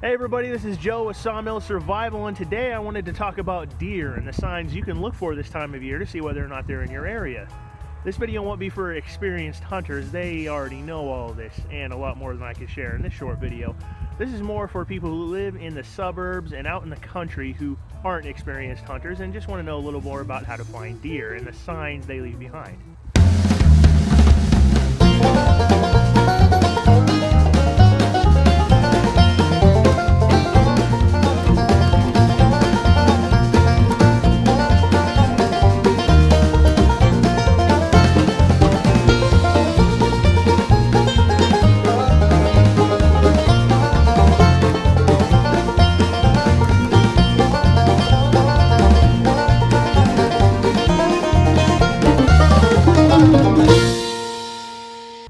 Hey everybody, this is Joe with Sawmill Survival, and today I wanted to talk about deer and the signs you can look for this time of year to see whether or not they're in your area. This video won't be for experienced hunters. They already know all of this and a lot more than I can share in this short video. This is more for people who live in the suburbs and out in the country who aren't experienced hunters and just want to know a little more about how to find deer and the signs they leave behind.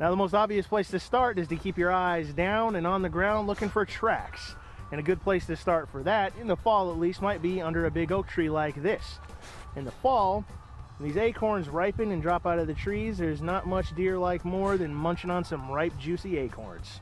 Now the most obvious place to start is to keep your eyes down and on the ground looking for tracks. And a good place to start for that, in the fall at least, might be under a big oak tree like this. In the fall, when these acorns ripen and drop out of the trees, there's not much deer like more than munching on some ripe, juicy acorns.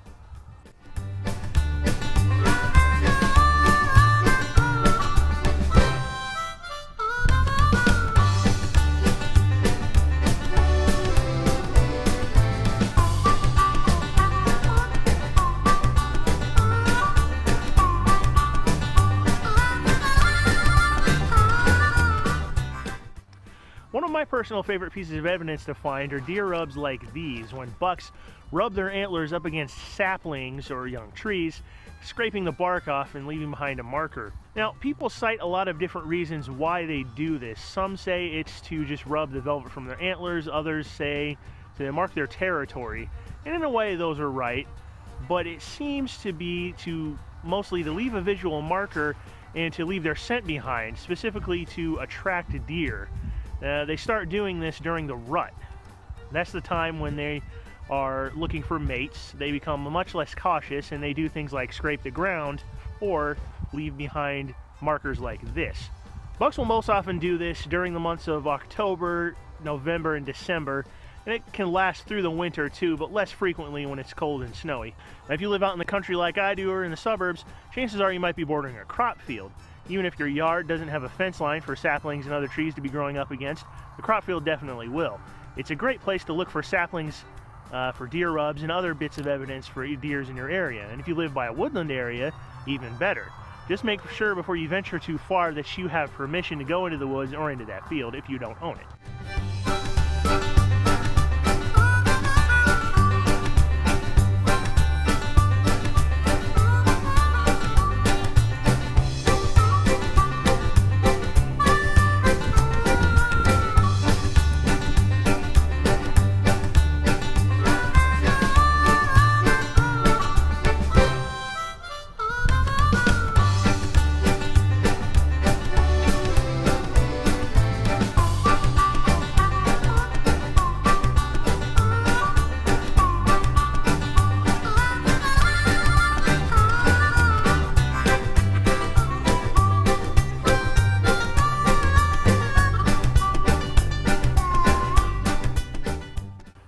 One of my personal favorite pieces of evidence to find are deer rubs like these, when bucks rub their antlers up against saplings or young trees, scraping the bark off and leaving behind a marker. Now, people cite a lot of different reasons why they do this. Some say it's to just rub the velvet from their antlers, others say to mark their territory. And in a way, those are right, but it seems to be mostly to leave a visual marker and to leave their scent behind, specifically to attract deer. They start doing this during the rut. That's the time when they are looking for mates. They become much less cautious and they do things like scrape the ground or leave behind markers like this. Bucks will most often do this during the months of October, November, and December, and it can last through the winter too, but less frequently when it's cold and snowy. Now, if you live out in the country like I do or in the suburbs, chances are you might be bordering a crop field. Even if your yard doesn't have a fence line for saplings and other trees to be growing up against, the crop field definitely will. It's a great place to look for saplings, for deer rubs, and other bits of evidence for deers in your area. And if you live by a woodland area, even better. Just make sure before you venture too far that you have permission to go into the woods or into that field if you don't own it.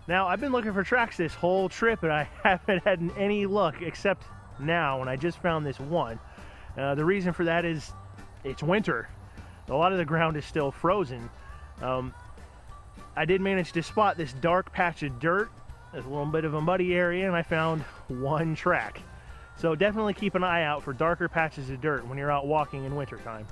Now, I've been looking for tracks this whole trip and I haven't had any luck except now when I just found this one. The reason for that is it's winter. A lot of the ground is still frozen. I did manage to spot this dark patch of dirt. There's a little bit of a muddy area and I found one track. So definitely keep an eye out for darker patches of dirt when you're out walking in wintertime.